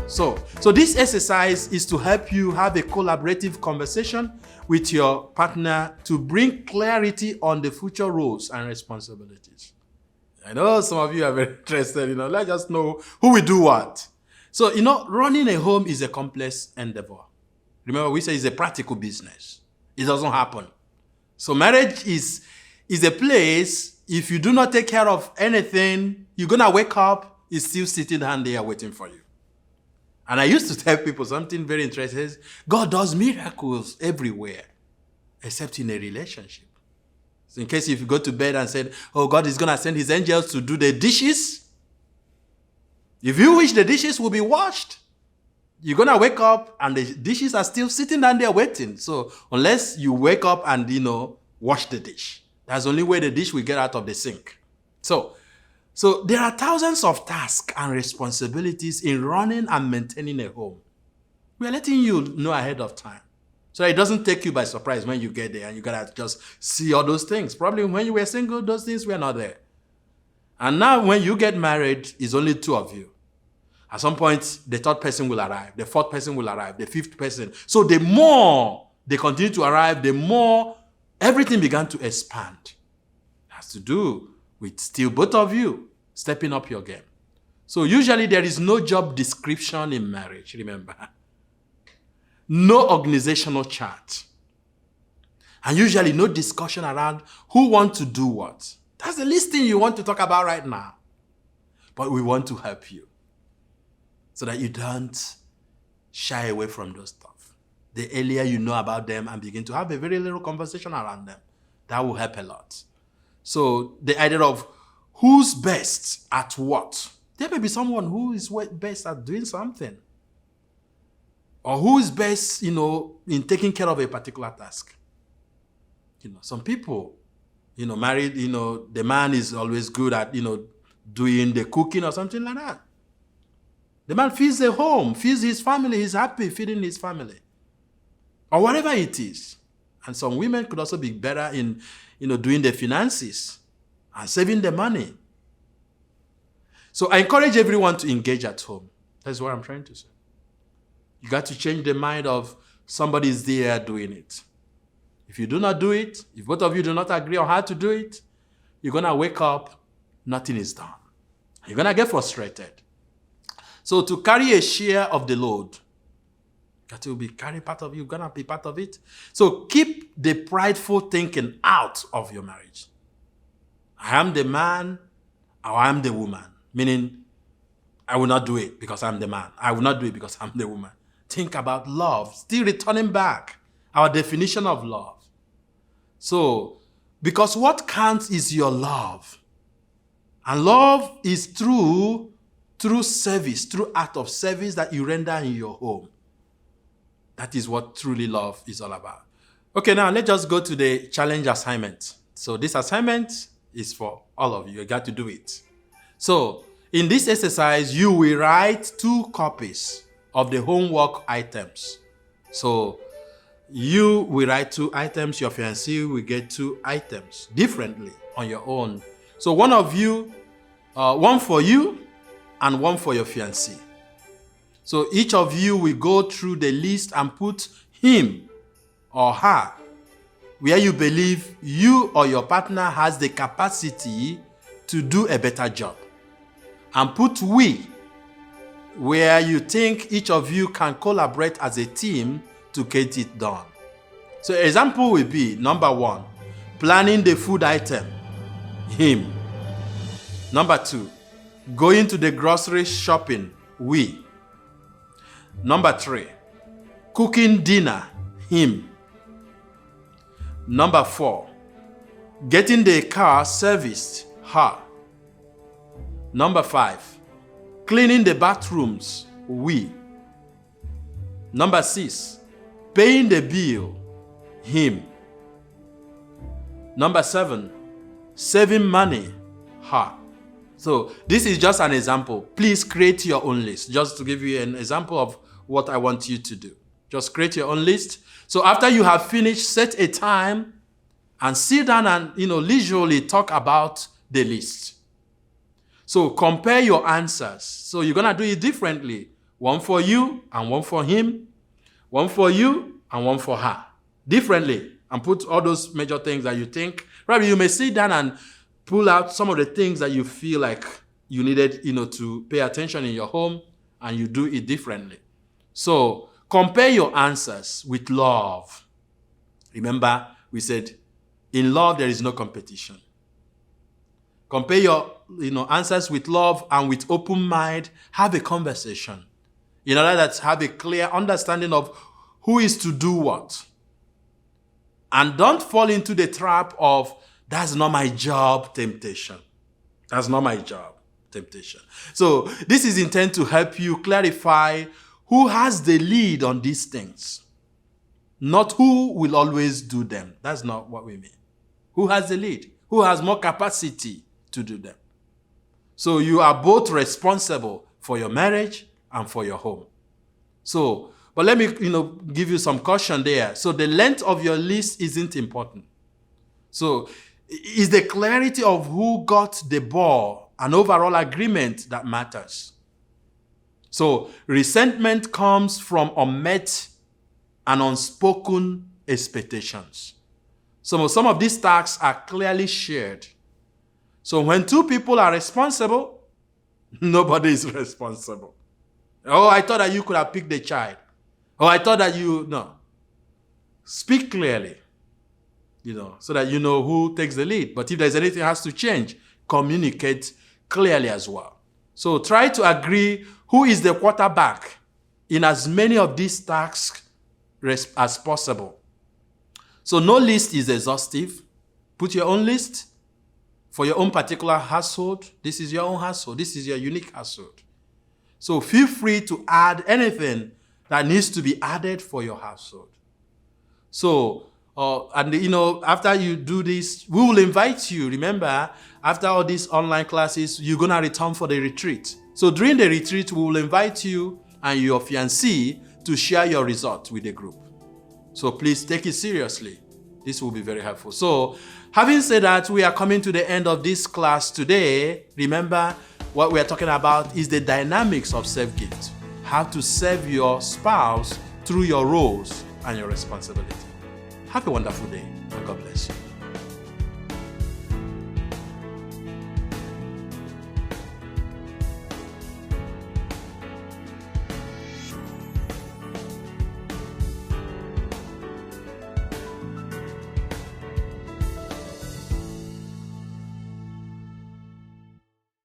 So this exercise is to help you have a collaborative conversation with your partner to bring clarity on the future roles and responsibilities. I know some of you are very interested, let's just know who will do what. So, running a home is a complex endeavor. Remember, we say it's a practical business. It doesn't happen. So marriage is a place, if you do not take care of anything, you're going to wake up, it's still sitting down there waiting for you. And I used to tell people something very interesting. God does miracles everywhere, except in a relationship. So in case if you go to bed and said, oh, God is going to send his angels to do the dishes, if you wish the dishes will be washed, you're going to wake up and the dishes are still sitting down there waiting. So unless you wake up and, wash the dish, that's the only way the dish will get out of the sink. So there are thousands of tasks and responsibilities in running and maintaining a home. We are letting you know ahead of time, so it doesn't take you by surprise when you get there and you gotta just see all those things. Probably when you were single, those things were not there. And now when you get married, it's only two of you. At some point, the third person will arrive, the fourth person will arrive, the fifth person. So the more they continue to arrive, the more everything began to expand. It has to do with still both of you stepping up your game. So usually there is no job description in marriage, remember. No organizational chart. And usually no discussion around who wants to do what. That's the least thing you want to talk about right now. But we want to help you so that you don't shy away from those stuff. The earlier you know about them and begin to have a very little conversation around them, that will help a lot. So the idea of who's best at what. There may be someone who is best at doing something. Or who is best, in taking care of a particular task. Some people, married, the man is always good at, doing the cooking or something like that. The man feeds the home, feeds his family, he's happy feeding his family. Or whatever it is. And some women could also be better in, doing the finances and saving the money. So I encourage everyone to engage at home. That's what I'm trying to say. You got to change the mind of somebody's there doing it. If you do not do it, if both of you do not agree on how to do it, you're going to wake up, nothing is done. You're going to get frustrated. So to carry a share of the load, that will be carrying part of you, going to be part of it. So keep the prideful thinking out of your marriage. I am the man or I am the woman. Meaning, I will not do it because I'm the man. I will not do it because I'm the woman. Think about love. Still returning back. Our definition of love. So, because what counts is your love. And love is through service, through act of service that you render in your home. That is what truly love is all about. Okay, now let's just go to the challenge assignment. So this assignment is for all of you. You got to do it. So in this exercise, you will write 2 copies of the homework items. So you will write 2 items. Your fiancé will get 2 items differently on your own. So one of you, one for you and one for your fiancé. So each of you will go through the list and put him or her where you believe you or your partner has the capacity to do a better job. And put we where you think each of you can collaborate as a team to get it done. So example will be, number 1, planning the food item, him. Number 2, going to the grocery shopping, we. Number 3, cooking dinner, him. Number 4, getting the car serviced, her. Number 5, cleaning the bathrooms, we. Number 6, paying the bill, him. Number 7, saving money, her. So this is just an example. Please create your own list. Just to give you an example of what I want you to do. Just create your own list. So after you have finished, set a time and sit down and leisurely talk about the list. So compare your answers. So you're going to do it differently One for you and one for him. One for you and one for her. Differently. And put all those major things that you think. Probably you may sit down and pull out some of the things that you feel like you needed, to pay attention in your home, and you do it differently. So compare your answers with love. Remember, we said, in love, there is no competition. Compare your answers with love and with open mind. Have a conversation. In order that have a clear understanding of who is to do what. And don't fall into the trap of, that's not my job temptation. That's not my job temptation. So this is intended to help you clarify who has the lead on these things. Not who will always do them. That's not what we mean. Who has the lead? Who has more capacity to do them? So you are both responsible for your marriage and for your home. So, but let me, give you some caution there. So the length of your list isn't important. So it's the clarity of who got the ball and overall agreement that matters. So resentment comes from unmet and unspoken expectations. So some of these tasks are clearly shared. So when two people are responsible, nobody is responsible. Oh, I thought that you could have picked the child. Oh, I thought that no. Speak clearly, so that you know who takes the lead. But if there's anything that has to change, communicate clearly as well. So try to agree who is the quarterback in as many of these tasks as possible. So no list is exhaustive. Put your own list for your own particular household. This is your own household. This is your unique household. So feel free to add anything that needs to be added for your household. So, after you do this, we will invite you. Remember, after all these online classes, you're going to return for the retreat. So during the retreat, we will invite you and your fiancé to share your results with the group. So please take it seriously. This will be very helpful. So having said that, we are coming to the end of this class today. Remember, what we are talking about is the dynamics of self-gift. How to serve your spouse through your roles and your responsibility. Have a wonderful day, and God bless you.